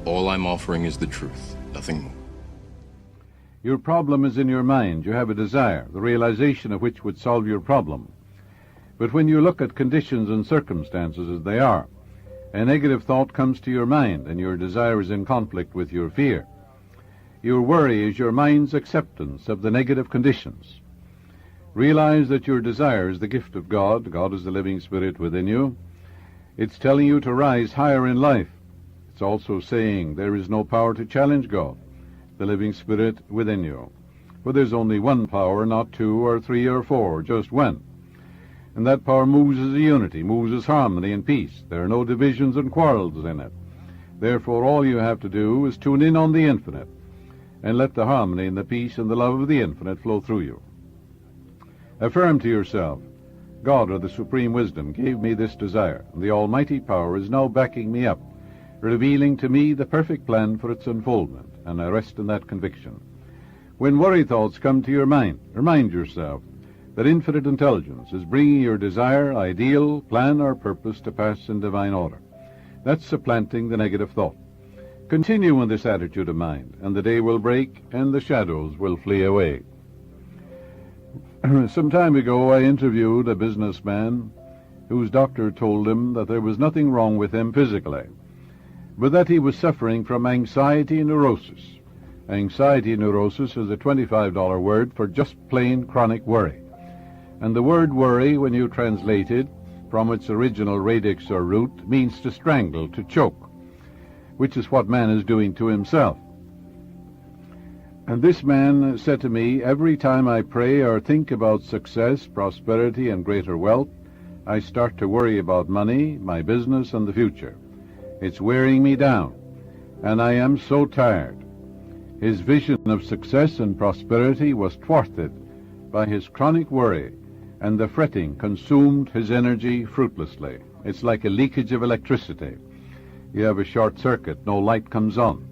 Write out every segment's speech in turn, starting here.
All I'm offering is the truth, nothing more. Your problem is in your mind. You have a desire, the realization of which would solve your problem. But when you look at conditions and circumstances as they are, a negative thought comes to your mind, and your desire is in conflict with your fear. Your worry is your mind's acceptance of the negative conditions. Realize that your desire is the gift of God. God is the living spirit within you. It's telling you to rise higher in life. It's also saying there is no power to challenge God, the living spirit within you. For there's only one power, not two or three or four, just one. And that power moves as a unity, moves as harmony and peace. There are no divisions and quarrels in it. Therefore, all you have to do is tune in on the infinite and let the harmony and the peace and the love of the infinite flow through you. Affirm to yourself, God, or the supreme wisdom, gave me this desire, and the almighty power is now backing me up, revealing to me the perfect plan for its unfoldment, and I rest in that conviction. When worry thoughts come to your mind, remind yourself that infinite intelligence is bringing your desire, ideal, plan, or purpose to pass in divine order. That's supplanting the negative thought. Continue in this attitude of mind, and the day will break, and the shadows will flee away. Some time ago, I interviewed a businessman whose doctor told him that there was nothing wrong with him physically, but that he was suffering from anxiety neurosis. Anxiety neurosis is a $25 word for just plain chronic worry. And the word worry, when you translate it from its original radix or root, means to strangle, to choke, which is what man is doing to himself. And this man said to me, every time I pray or think about success, prosperity, and greater wealth, I start to worry about money, my business, and the future. It's wearing me down, and I am so tired. His vision of success and prosperity was thwarted by his chronic worry, and the fretting consumed his energy fruitlessly. It's like a leakage of electricity. You have a short circuit, no light comes on.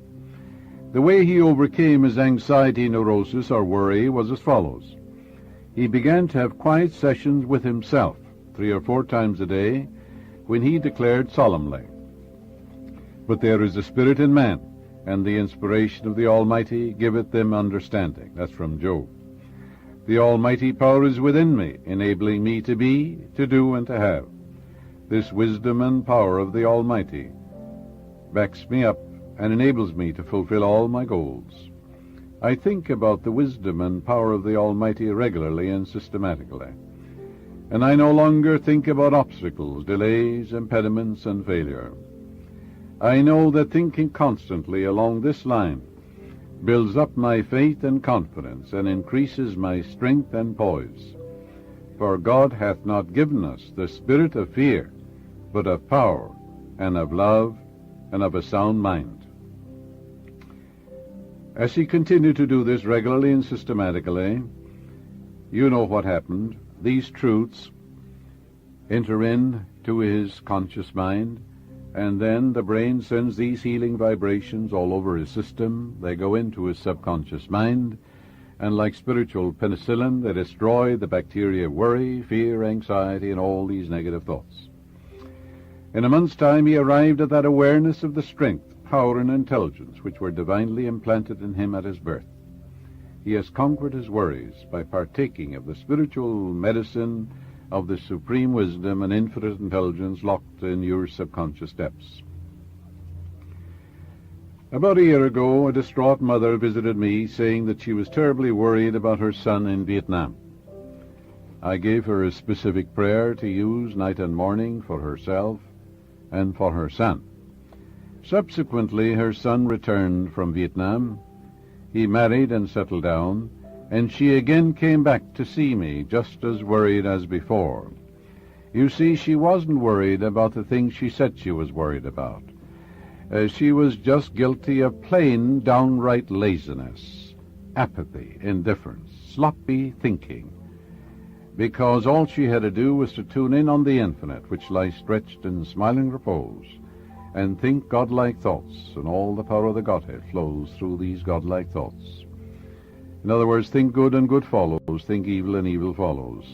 The way he overcame his anxiety neurosis or worry was as follows. He began to have quiet sessions with himself 3 or 4 times a day, when he declared solemnly, "But there is a spirit in man, and the inspiration of the Almighty giveth them understanding." That's from Job. The almighty power is within me, enabling me to be, to do, and to have. This wisdom and power of the Almighty backs me up and enables me to fulfill all my goals. I think about the wisdom and power of the Almighty regularly and systematically. And I no longer think about obstacles, delays, impediments, and failure. I know that thinking constantly along this line builds up my faith and confidence, and increases my strength and poise. For God hath not given us the spirit of fear, but of power, and of love, and of a sound mind. As he continued to do this regularly and systematically, you know what happened. These truths enter into his conscious mind, and then the brain sends these healing vibrations all over his system. They go into his subconscious mind, and like spiritual penicillin, they destroy the bacteria of worry, fear, anxiety, and all these negative thoughts. In a month's time, he arrived at that awareness of the strength, power, and intelligence which were divinely implanted in him at his birth. He has conquered his worries by partaking of the spiritual medicine of the supreme wisdom and infinite intelligence locked in your subconscious depths. About a year ago, a distraught mother visited me, saying that she was terribly worried about her son in Vietnam. I gave her a specific prayer to use night and morning for herself and for her son. Subsequently, her son returned from Vietnam. He married and settled down, and she again came back to see me, just as worried as before. You see, she wasn't worried about the things she said she was worried about. She was just guilty of plain, downright laziness, apathy, indifference, sloppy thinking, because all she had to do was to tune in on the infinite, which lies stretched in smiling repose, and think godlike thoughts, and all the power of the Godhead flows through these godlike thoughts. In other words, think good and good follows, think evil and evil follows.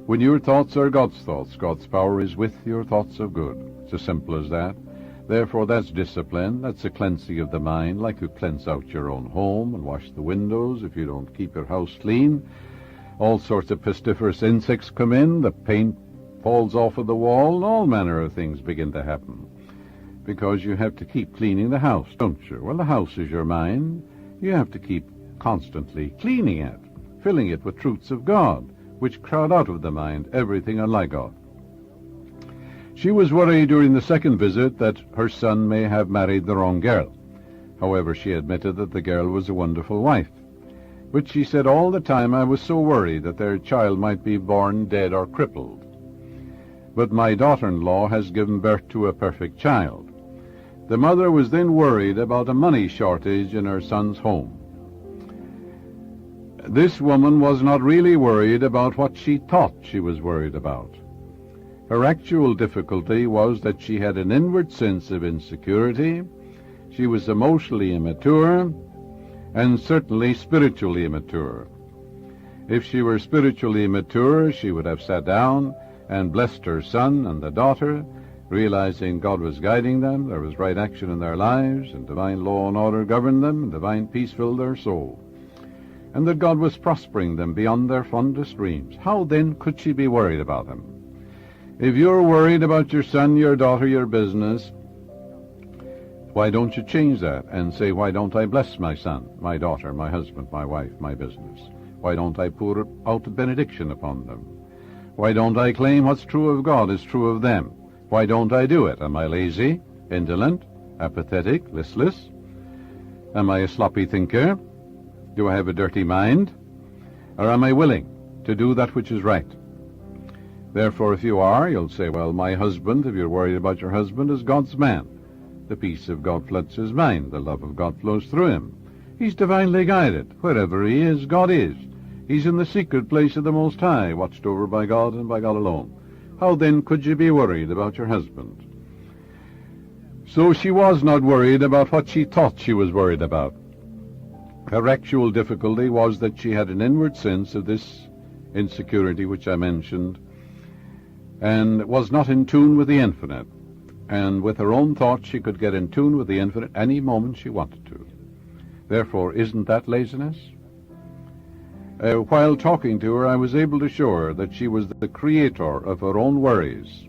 When your thoughts are God's thoughts, God's power is with your thoughts of good. It's as simple as that. Therefore, that's discipline. That's a cleansing of the mind, like you cleanse out your own home and wash the windows if you don't keep your house clean. All sorts of pestiferous insects come in, the paint falls off of the wall, and all manner of things begin to happen. Because you have to keep cleaning the house, don't you? Well, the house is your mind. You have to keep constantly cleaning it, filling it with truths of God, which crowd out of the mind everything unlike God. She was worried during the second visit that her son may have married the wrong girl. However, she admitted that the girl was a wonderful wife. But she said, all the time I was so worried that their child might be born dead or crippled. But my daughter-in-law has given birth to a perfect child. The mother was then worried about a money shortage in her son's home. This woman was not really worried about what she thought she was worried about. Her actual difficulty was that she had an inward sense of insecurity, she was emotionally immature, and certainly spiritually immature. If she were spiritually immature, she would have sat down and blessed her son and the daughter, realizing God was guiding them, there was right action in their lives, and divine law and order governed them, and divine peace filled their soul, and that God was prospering them beyond their fondest dreams. How then could she be worried about him? If you're worried about your son, your daughter, your business, why don't you change that and say, why don't I bless my son, my daughter, my husband, my wife, my business? Why don't I pour out a benediction upon them? Why don't I claim what's true of God is true of them? Why don't I do it? Am I lazy, indolent, apathetic, listless? Am I a sloppy thinker? Do I have a dirty mind? Or am I willing to do that which is right? Therefore, if you are, you'll say, well, my husband, if you're worried about your husband, is God's man. The peace of God floods his mind. The love of God flows through him. He's divinely guided. Wherever he is, God is. He's in the secret place of the Most High, watched over by God and by God alone. How then could you be worried about your husband? So she was not worried about what she thought she was worried about. Her actual difficulty was that she had an inward sense of this insecurity which I mentioned, and was not in tune with the infinite. And with her own thoughts she could get in tune with the infinite any moment she wanted to. Therefore, isn't that laziness? While talking to her, I was able to show her that she was the creator of her own worries,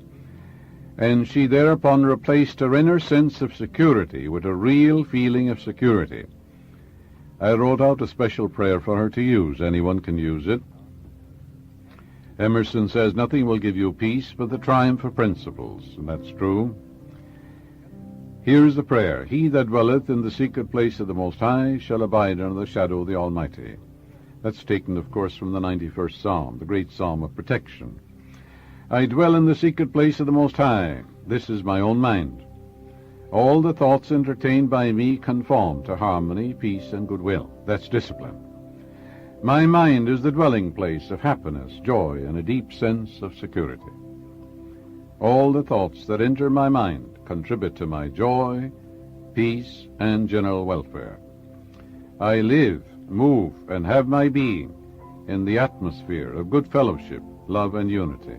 and she thereupon replaced her inner sense of security with a real feeling of security. I wrote out a special prayer for her to use. Anyone can use it. Emerson says, nothing will give you peace but the triumph of principles, and that's true. Here's the prayer. He that dwelleth in the secret place of the Most High shall abide under the shadow of the Almighty. That's taken, of course, from the 91st Psalm, the great psalm of protection. I dwell in the secret place of the Most High. This is my own mind. All the thoughts entertained by me conform to harmony, peace, and goodwill. That's discipline. My mind is the dwelling place of happiness, joy, and a deep sense of security. All the thoughts that enter my mind contribute to my joy, peace, and general welfare. I live, move, and have my being in the atmosphere of good fellowship, love, and unity.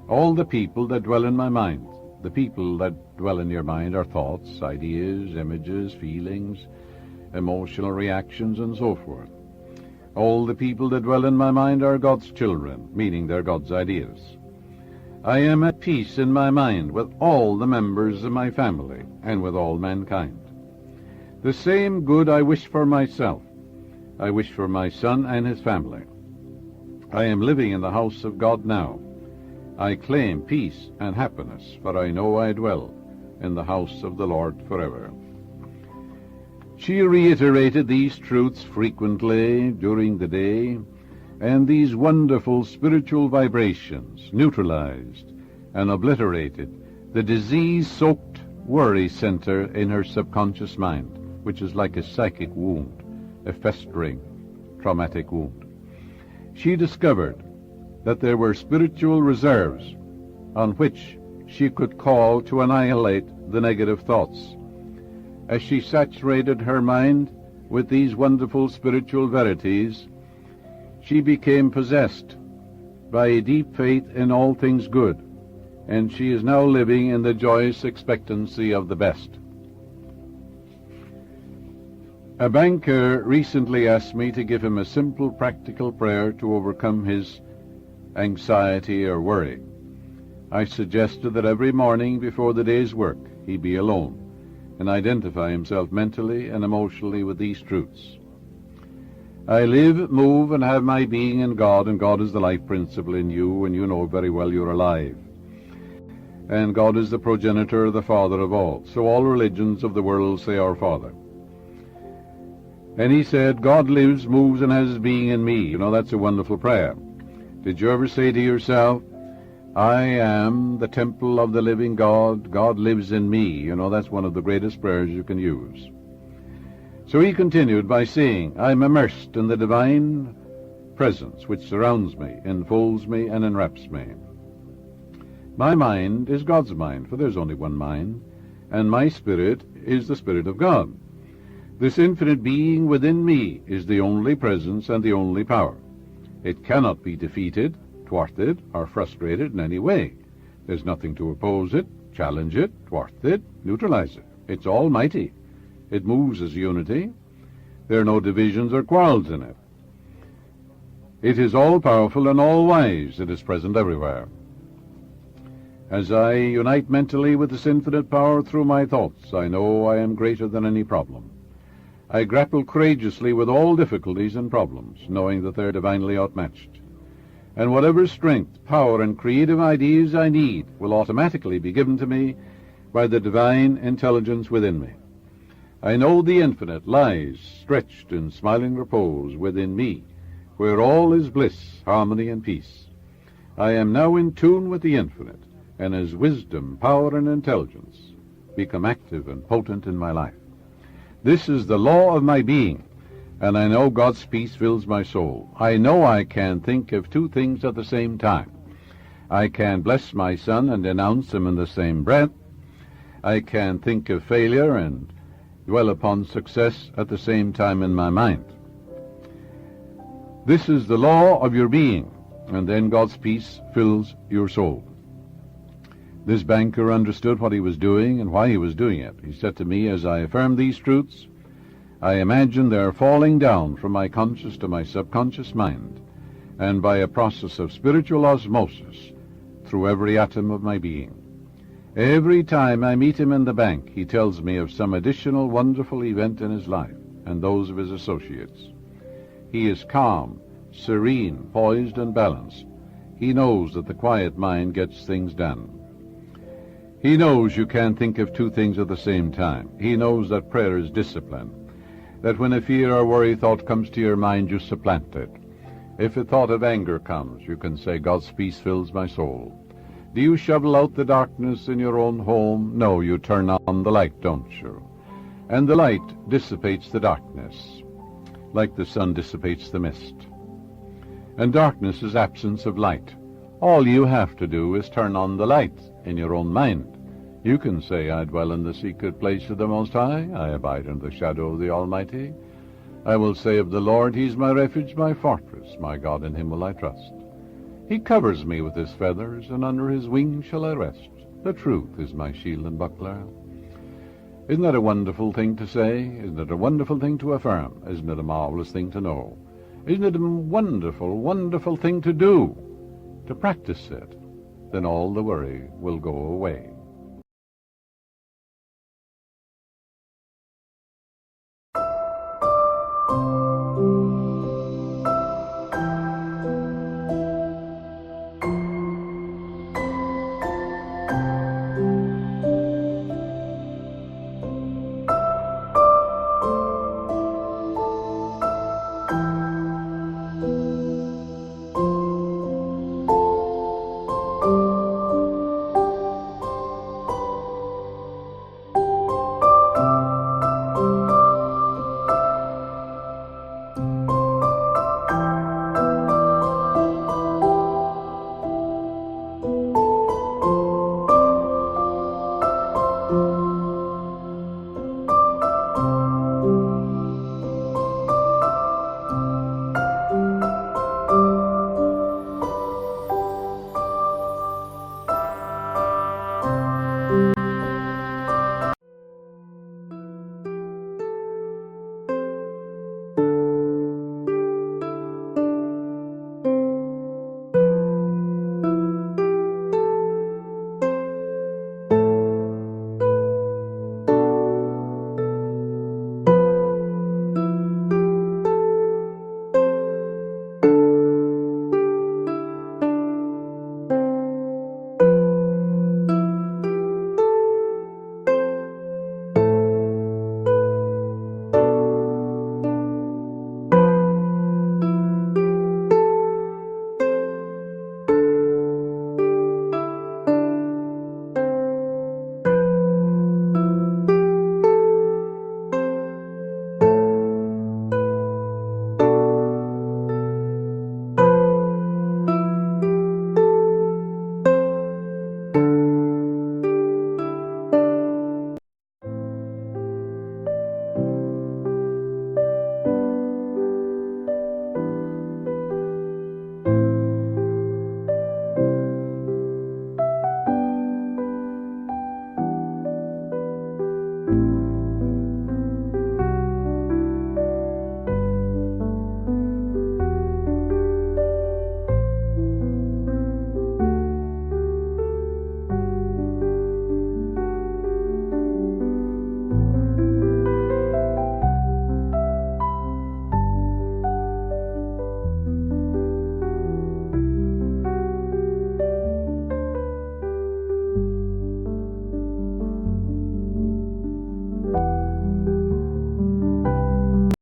All the people that dwell in my mind, the people that dwell in your mind are thoughts, ideas, images, feelings, emotional reactions, and so forth. All the people that dwell in my mind are God's children, meaning they're God's ideas. I am at peace in my mind with all the members of my family and with all mankind. The same good I wish for myself, I wish for my son and his family. I am living in the house of God now. I claim peace and happiness, for I know I dwell in the house of the Lord forever. She reiterated these truths frequently during the day, and these wonderful spiritual vibrations neutralized and obliterated the disease-soaked worry center in her subconscious mind, which is like a psychic wound, a festering, traumatic wound. She discovered that there were spiritual reserves on which she could call to annihilate the negative thoughts. As she saturated her mind with these wonderful spiritual verities, she became possessed by a deep faith in all things good, and she is now living in the joyous expectancy of the best. A banker recently asked me to give him a simple practical prayer to overcome his anxiety or worry. I suggested that every morning before the day's work he be alone and identify himself mentally and emotionally with these truths. I live, move, and have my being in God, and God is the life principle in you, and you know very well you're alive. And God is the progenitor, the Father of all. So all religions of the world say our Father. And he said, God lives, moves, and has his being in me. You know, that's a wonderful prayer. Did you ever say to yourself, I am the temple of the living God, God lives in me? You know, that's one of the greatest prayers you can use. So he continued by saying, I'm immersed in the divine presence which surrounds me, enfolds me, and enwraps me. My mind is God's mind, for there's only one mind, and my spirit is the Spirit of God. This infinite being within me is the only presence and the only power. It cannot be defeated, thwarted, or frustrated in any way. There's nothing to oppose it, challenge it, thwart it, neutralize it. It's almighty. It moves as unity. There are no divisions or quarrels in it. It is all-powerful and all-wise. It is present everywhere. As I unite mentally with this infinite power through my thoughts, I know I am greater than any problem. I grapple courageously with all difficulties and problems, knowing that they're divinely outmatched. And whatever strength, power, and creative ideas I need will automatically be given to me by the divine intelligence within me. I know the infinite lies stretched in smiling repose within me, where all is bliss, harmony, and peace. I am now in tune with the infinite, and as wisdom, power, and intelligence become active and potent in my life. This is the law of my being, and I know God's peace fills my soul. I know I can think of two things at the same time. I can bless my son and denounce him in the same breath. I can think of failure and dwell upon success at the same time in my mind. This is the law of your being, and then God's peace fills your soul. This banker understood what he was doing and why he was doing it. He said to me, as I affirm these truths, I imagine they're falling down from my conscious to my subconscious mind, and by a process of spiritual osmosis through every atom of my being. Every time I meet him in the bank, he tells me of some additional wonderful event in his life and those of his associates. He is calm, serene, poised, and balanced. He knows that the quiet mind gets things done. He knows you can't think of two things at the same time. He knows that prayer is discipline, that when a fear or worry thought comes to your mind, you supplant it. If a thought of anger comes, you can say, God's peace fills my soul. Do you shovel out the darkness in your own home? No, you turn on the light, don't you? And the light dissipates the darkness, like the sun dissipates the mist. And darkness is absence of light. All you have to do is turn on the light in your own mind. You can say, I dwell in the secret place of the Most High. I abide in the shadow of the Almighty. I will say of the Lord, He's my refuge, my fortress. My God, in Him will I trust. He covers me with His feathers, and under His wings shall I rest. The truth is my shield and buckler. Isn't that a wonderful thing to say? Isn't it a wonderful thing to affirm? Isn't it a marvelous thing to know? Isn't it a wonderful, wonderful thing to do? To practice it, then all the worry will go away.